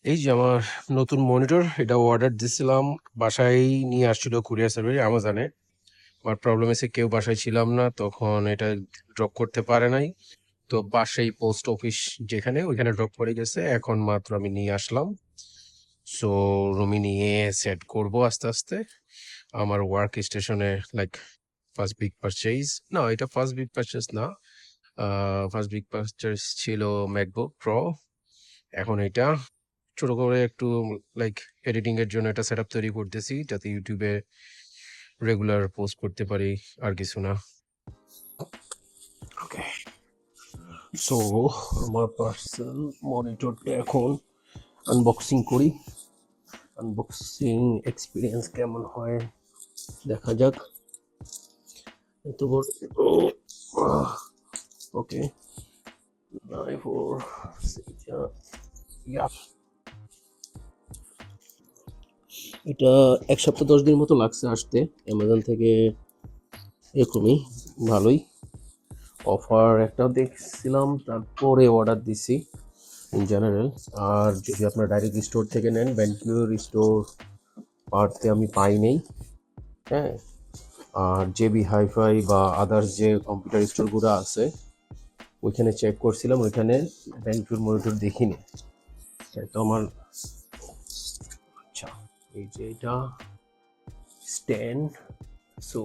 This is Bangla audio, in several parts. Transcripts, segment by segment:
এই যে আমার নতুন মনিটর, এটা অর্ডার দিছিলাম, বাসায় নিয়ে আসছিল কুরিয়ার সার্ভিস অ্যামাজনে। আমার প্রবলেম এসে কেউ বাসায় ছিলাম না, তখন এটা ড্রপ করতে পারে নাই। তো বাসায় পোস্ট অফিস যেখানে, ওইখানে ড্রপ করে গেছে। এখন মাত্র আমি নিয়ে আসলাম। সো রুমে নিয়ে সেট করব আস্তে আস্তে আমার ওয়ার্ক স্টেশনে। লাইক ফার্স্ট বিগ পারচেজ, না এটা ফার্স্ট বিগ পারচেজ না, ফার্স্ট বিগ পারচেজ ছিল ম্যাকবুক প্রো। এখন এটা ছোট করে একটু লাইক এডিটিং এর জন্য একটা সেটআপ তৈরি করতেছি, যাতে ইউটিউবে রেগুলার পোস্ট করতে পারি, আর কিছু না। ওকে, সো আমার পার্সোনাল মনিটরটা এখন আনবক্সিং করি। আনবক্সিং এক্সপিরিয়েন্স কেমন হয় দেখা যাক। এত বড়, ওকে, এটা 1 সপ্তাহ 10 দিন মতো লাগছে আসতে অ্যামাজন থেকে। এরকমই ভালোই অফার একটা দেখছিলাম, তারপরে অর্ডার দিছি ইন জেনারেল। আর যদি আপনার ডাইরেক্ট স্টোর থেকে নেন, ভ্যানকিউর স্টোর পার্টতে আমি পাই নেই। হ্যাঁ, আর জেবি হাইফাই বা আদার্স যে কম্পিউটার স্টোরগুলো আছে, ওইখানে চেক করছিলাম, ওইখানে ভ্যানকিউর মনিটর দেখিনি। তো আমার, আচ্ছা, এই যে এটা স্ট্যান্ড। সো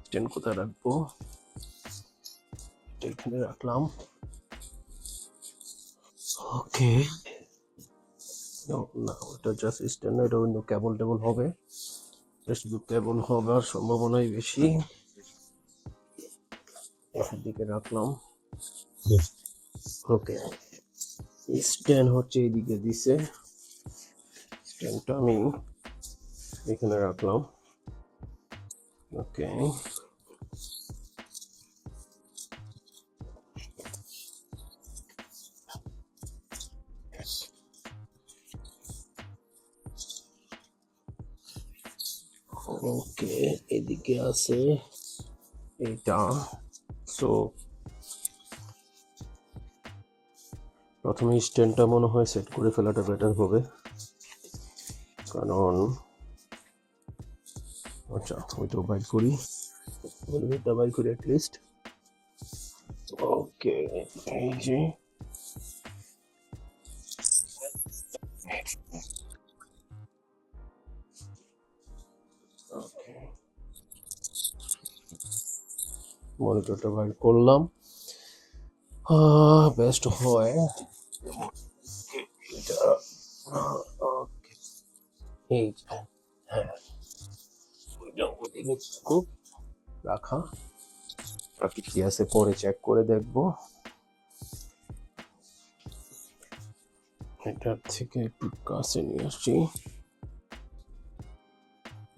স্ট্যান্ড কোথায় রাখবো? এটা এখানে রাখলাম। ওকে, না ওটা জাস্ট স্ট্যান্ড, এটা অন্য কেবল টেবল হবে, শুধু কেবল হবার সম্ভাবনাই বেশি। এখান দিকে রাখলাম। ওকে, স্ট্যান্ড হচ্ছে এইদিকে দিছে, স্ট্যান্ডটা আমি এখানে রাখলাম। ওকে, ওকে, এদিকে আছে এটা। সো প্রথমে স্ট্যান্ডটা মনে হয় সেট করে ফেলাটা বেটার হবে, কারণ আচ্ছা ওইটাও বাইর করি, ওইটা বাইর করি অ্যাটলিস্ট। ওকে, এই যে মনিটরটা বাইর করলাম। বেস্ট হয় এটা, ওকে, এই যে, হ্যাঁ, ওইটা ওদিকে খুব রাখা, বাকি কি আছে পরে চেক করে দেখবো। এটার থেকে একটু কাছে নিয়ে আসছি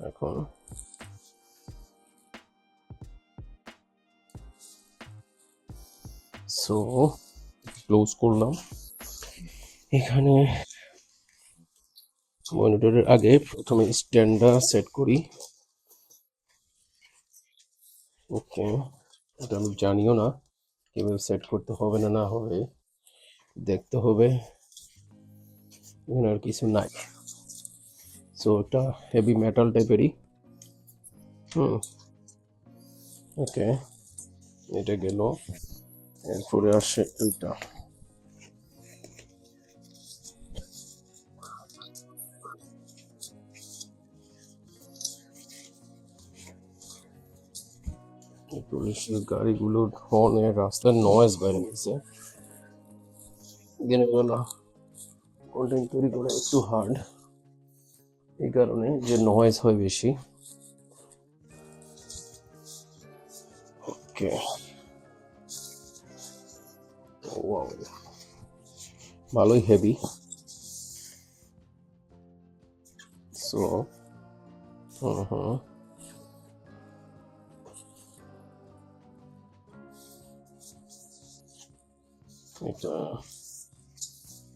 এখন। সো ক্লোজ করলাম। এখানে মনিটরের আগে প্রথমে স্ট্যান্ডটা সেট করি। ওকে, এটা আমি জানিও না কিভাবে সেট করতে হবে না না হবে, দেখতে হবে। এখানে আর কিছু নাই। সো এটা হেভি মেটাল টাইপেরই। ওকে, এটা গেল। এরপরে আসে এইটা। পুলিশের গাড়িগুলোর হর্নে রাস্তার নয়েজ বাইরে গেছে। দিনের বেলা কন্টেন্ট তৈরি করা একটু হার্ড, এই কারণে যে নয়েজ হয় বেশি। ওকে, ওয়াও, ভালোই হেভি। সো হুম, এটা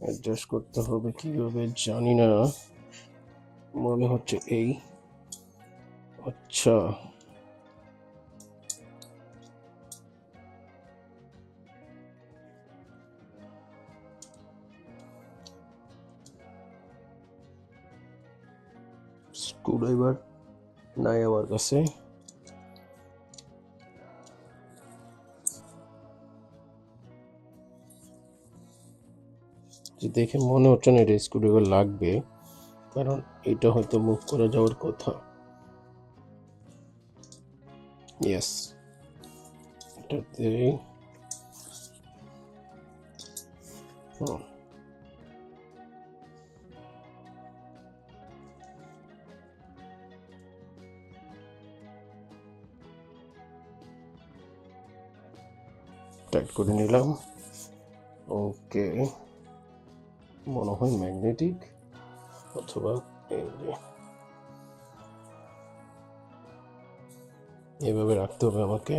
অ্যাডজাস্ট করতে হবে কিভাবে জানি না, মনে হচ্ছে এই, আচ্ছা স্ক্রুড্রাইভার নাই আমার কাছে। যে দেখে মনে হচ্ছে না এটা স্ক্রুড্রাইভার লাগবে, কারণ এটা হয়তো মুভ করে যাওয়ার কথা। ইয়েস, এটাতে টাইট করে নিলাম। ওকে, মনে হয় ম্যাগনেটিক অথবা এই যে এভাবে রাখতে হবে আমাকে।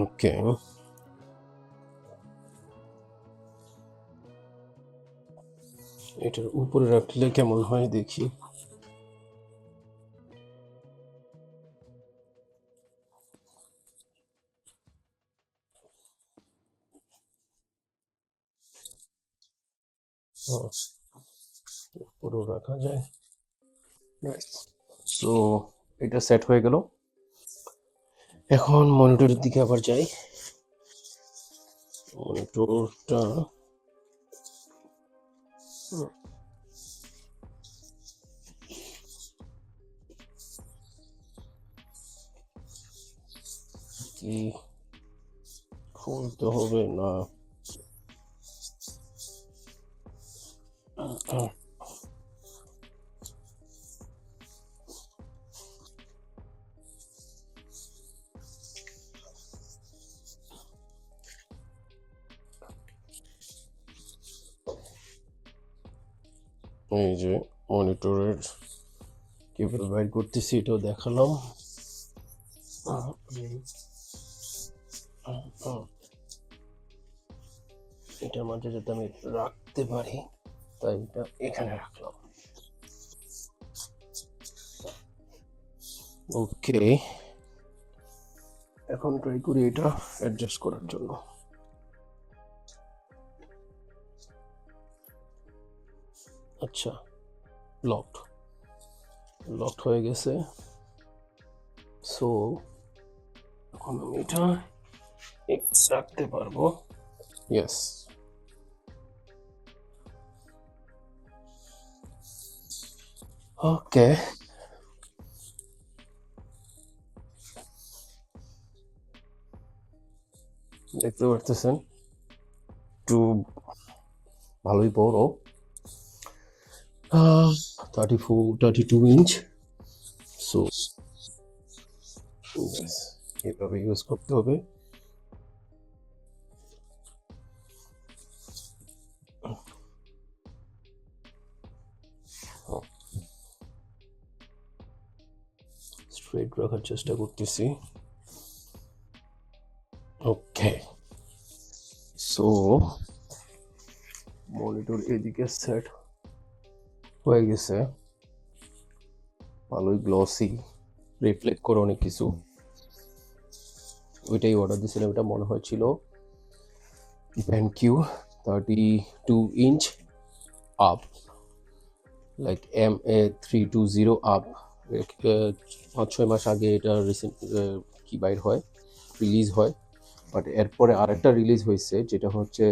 ওকে, এটার উপরে রাখলে কেমন হয় দেখি। উপরেও রাখা যায়। সো এটা সেট হয়ে গেল। এখন মনিটরের দিকে আবার যাই। মনিটরটা কি খুলতে হবে না? এই যে মনিটরের কেবল বাইর করতেছি, এটাও দেখালাম। এটার মাঝে যাতে আমি রাখতে পারি, তাই এটা এখানে রাখলাম। ওকে, এখন ট্রাই করি এটা অ্যাডজাস্ট করার জন্য। আচ্ছা, লকড হয়ে গেছে। সো এখন আমি এটা রাখতে পারবো। ইয়েস, ওকে। দেখতে পারতেছেন একটু ভালোই বড়, 32 ইঞ্চ। সো এভাবে ইউজ করতে হবে। স্ট্রেট রাখার চেষ্টা করতেছি। ওকে, সো মনিটর এদিকে সেট হয়ে গেছে, ভালোই গ্লসি, রিফ্লেক্ট করে অনেক কিছু। ওইটাই অর্ডার দিয়েছিলাম, এটা মনে হয়েছিল BenQ 32 inch up, like MA320 up. 5-6 মাস আগে এটা রিসেন্ট কি বাইর হয়, রিলিজ হয়। বাট এরপরে আরেকটা রিলিজ হয়েছে যেটা হচ্ছে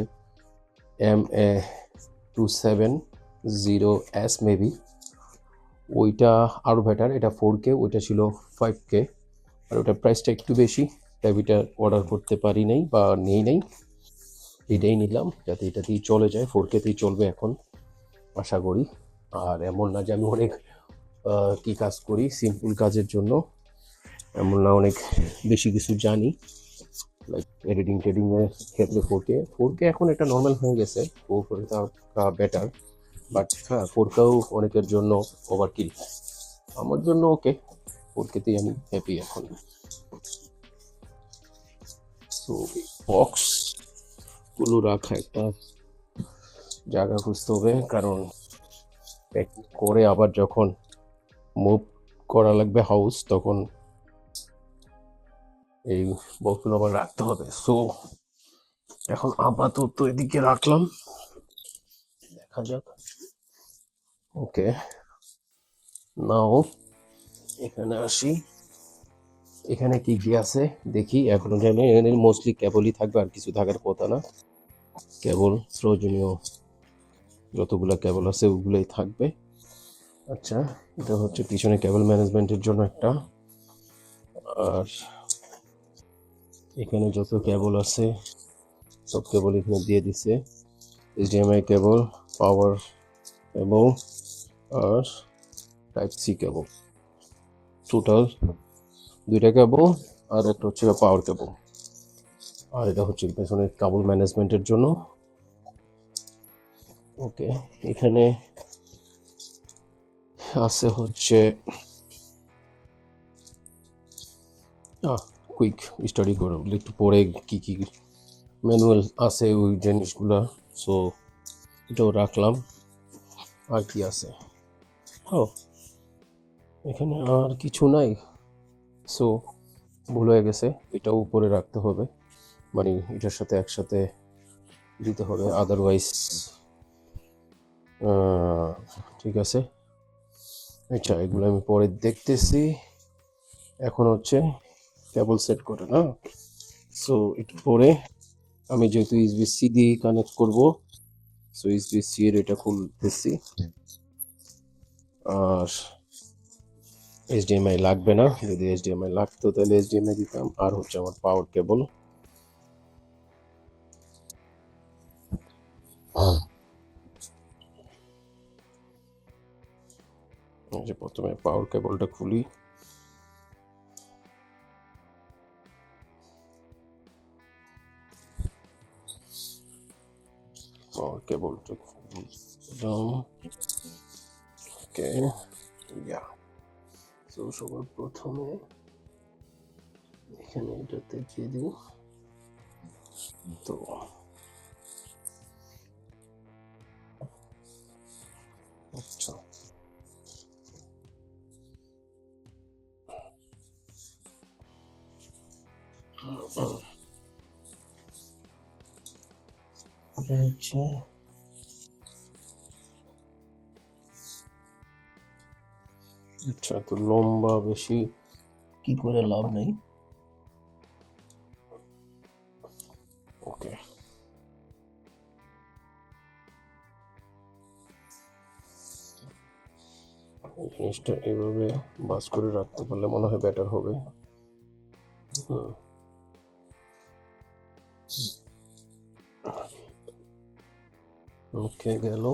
MA270S মেবি। ওইটা আরও বেটার, এটা 4K, ওইটা ছিল 5K, আর ওটার প্রাইসটা একটু বেশি, তাই ওইটা অর্ডার করতে পারি নাই বা নেই নাই। এটাই নিলাম যাতে এটা দিয়ে চলে যায়, 4Kতেই চলবে এখন আশা করি। আর এমন না যে আমি অনেক কি কাজ করি, সিম্পল কাজের জন্য এমন না, অনেক বেশি কিছু জানি, লাইক এডিটিং টেডিংয়ের ক্ষেত্রে 4K এখন একটা নর্মাল হয়ে গেছে, 4K বেটার। বাট হ্যাঁ, 4Kও অনেকের জন্য ওভারকিল, আমার জন্য ওকে, 4Kতেই আমি হ্যাপি এখন। সো বক্সগুলো রাখা একটা জায়গা খুঁজতে হবে, কারণ প্যাক করে আবার যখন মুভ করা লাগবে হাউস, তখন এই বক্সগুলো আবার রাখতে হবে। সো এখন আপাতত এদিকে রাখলাম। দেখা যাক। ওকে, নাও এখানে আসি। এখানে কি কি আছে দেখি। এখনো জানি এখানে মোস্টলি কেবলই থাকবে, আর কিছু থাকার কথা না। কেবল প্রয়োজনীয় যতগুলো কেবল আছে ওগুলোই থাকবে। আচ্ছা, এটা হচ্ছে পিছনে কেবল ম্যানেজমেন্টের জন্য একটা। আর এখানে যত কেবল আছে সব কেবল এখানে দিয়ে দিছে। এইচডিএমআই কেবল, পাওয়ার কেবল আর টাইপ সি কেবল, টোটাল দুইটা কেবল। আর একটা হচ্ছে পাওয়ার কেবল। আর এটা হচ্ছে পেছনে কেবল ম্যানেজমেন্টের জন্য। ওকে, এখানে আছে হচ্ছে কুইক স্টাডি করে একটু পরে কি কি ম্যানুয়াল আছে ওই জিনিসগুলা। সো এটাও রাখলাম। আর কি আছে? ও, এখানে আর কিছু নাই। সো ভুল হয়ে গেছে, এটাও উপরে রাখতে হবে, মানে এটার সাথে একসাথে দিতে হবে, আদারওয়াইজ ঠিক আছে। আচ্ছা, এগুলো আমি পরে দেখতেছি। এখন হচ্ছে কেবল সেট করে না। সো একটু পরে আমি যেহেতু ইউএসবি-সি দিয়ে কানেক্ট করব, সো ইউএসবি-সি এর এটা খুলতেছি। আর এইচডিএমআই লাগবে না, যদি এইচডিএমআই লাগতো তাহলে এইচডিএমআই দিতাম। আর হচ্ছে আমার পাওয়ার কেবল। যে প্রথমে পাওয়ার কেবলটা খুলি। পাওয়ার কেবলটা খুললাম। ওকে, ইয়া। সো সবার প্রথমে এখানে এটাতে দিয়ে দিই। তো আচ্ছা, আচ্ছা, আচ্ছা, তো লম্বা বেশি কি করে লাভ নেই। ওকে, জিনিসটা এভাবে বাস করে রাখতে পারলে মনে হয় বেটার হবে। ওকে, গেল।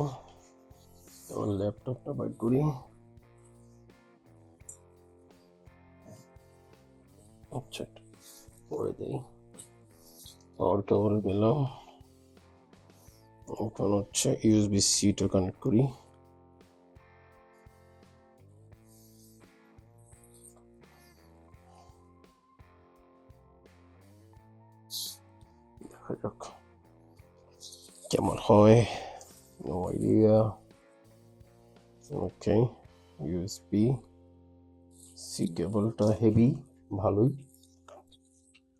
আমার ল্যাপটপটা বাইর করি। আচ্ছা, করে দিই। পাওয়ার কেবল গেলাম। এখন হচ্ছে ইউএসবি-সিটা কানেক্ট করি। দেখা যাক কেমন হয়। No idea. ওকে, ইউএসবি-সি কেবলটা হেভি, ভালোই।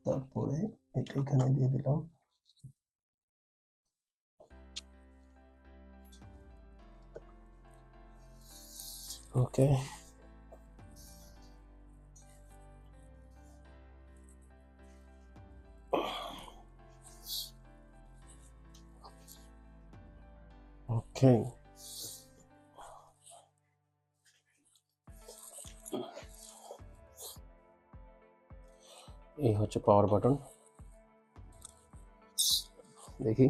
তারপরে এটা এখানে দিয়ে দিলাম। ওকে, ওকে, এই হচ্ছে পাওয়ার বাটন। দেখি,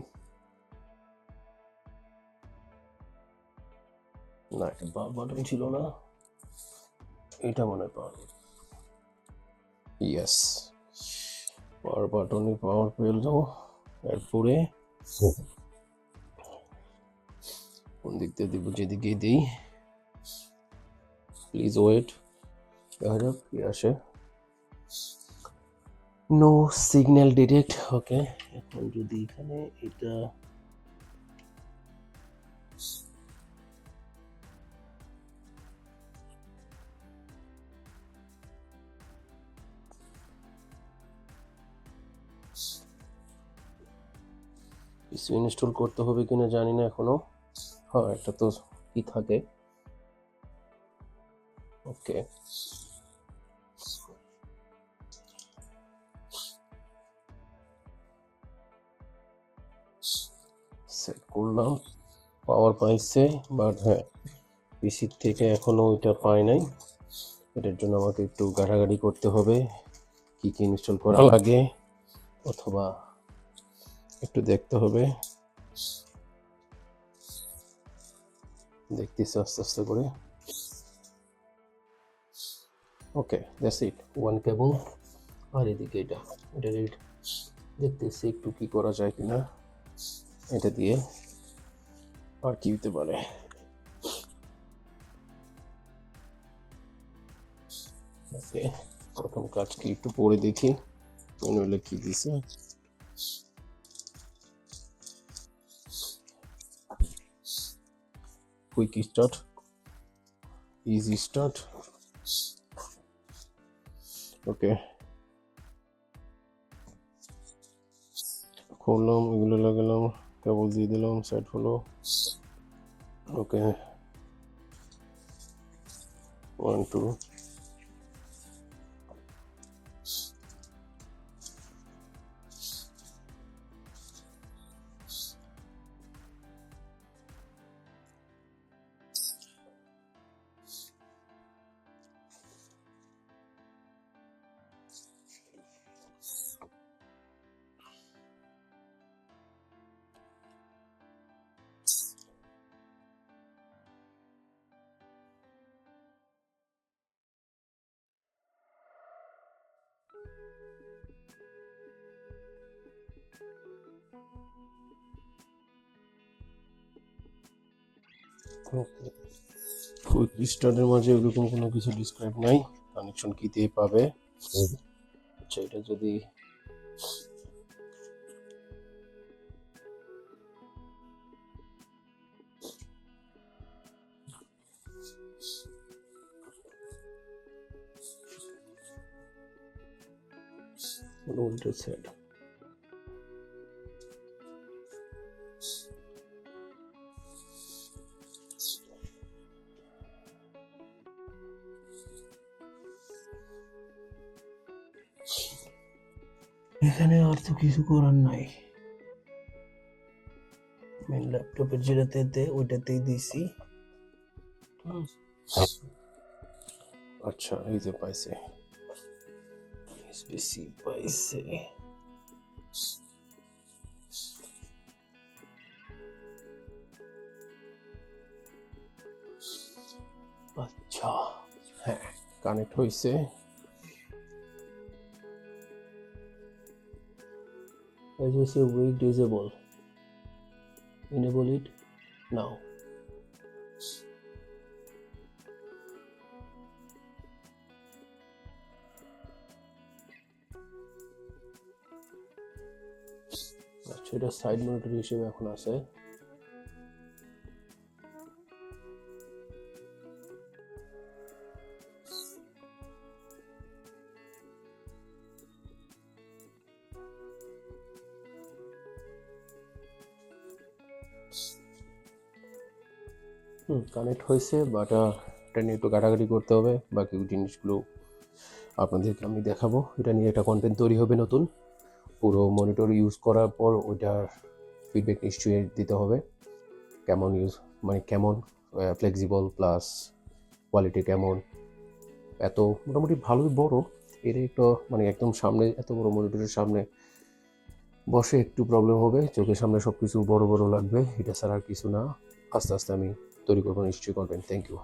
না এটা পাওয়ার বাটন ছিল না, এটা মনে হয় পাওয়ার। ইয়েস, পাওয়ার বাটনে পাওয়ার পেল। এরপরে কোন দিক দিয়ে দিব? যেদিকে দিই। প্লিজ ওয়েট, দেখা যাক কি আসে। No signal detect. ওকে, এখন যদি এখানে এটা কিছু ইনস্টল করতে হবে কিনা জানি না এখনো। হ্যাঁ একটা তো কি থাকে। ওকে, সেট করলাম, পাওয়ার পাইছে, বাট হ্যাঁ পিসির থেকে এখনো ওইটা পাই নাই। এটার জন্য আমাকে একটু ঘাটাঘাটি করতে হবে, কি কি ইনস্টল করা লাগে, অথবা একটু দেখতে হবে। দেখতেছি আস্তে আস্তে করে। ওকে দ্যাটস ইট, ওয়ান কেবল। আর এদিকে এটা দেখতেছি একটু কি করা যায় কিনা এটা দিয়ে, আর কি হতে পারে। ওকে, প্রথম কাজ কি একটু পড়ে দেখি নইলে কি দিছে। Quick start, easy start. Okay খুললাম, এগুলো লাগালাম, কেবল দিয়ে দিলাম, সেট হলো। ওকে 1 2 কুইক স্টার্টের মাঝে ওরকম কোনো কিছু ডিসক্রাইব নাই, কানেকশন কি দিয়ে পাবে। আচ্ছা এটা যদি উল্টো সেট, এখানে আর তো কিছু করার নাই। মেন ল্যাপটপের যেটাতে ওইটাতেই দিছি। আচ্ছা এই যে পাইছে, এসবিসি পাইছে। আচ্ছা হ্যাঁ কানেক্ট হয়েছে। As you say, wait disable. Enable it now. আচ্ছা এটা সাইড মনিটর হিসেবে এখন আছে। কানেক্ট হয়েছে, বাট এটা নিয়ে একটু ঘাটাঘাটি করতে হবে, বাকি জিনিসগুলো আপনাদেরকে আমি দেখাবো। এটা নিয়ে একটা কন্টেন্ট তৈরি হবে নতুন, পুরো মনিটর ইউজ করার পর ওইটার ফিডব্যাক নিশ্চয়ই দিতে হবে, কেমন ইউজ মানে কেমন ফ্লেক্সিবল প্লাস কোয়ালিটি কেমন। এত মোটামুটি ভালোই বড়, এর একটু মানে একদম সামনে এত বড় মনিটরের সামনে বসে একটু প্রবলেম হবে, চোখের সামনে সব কিছু বড় বড় লাগবে, এটা ছাড়া আর কিছু না। আস্তে আস্তে আমি তৈরি করবো নিশ্চয়ই, করবেন। Thank you.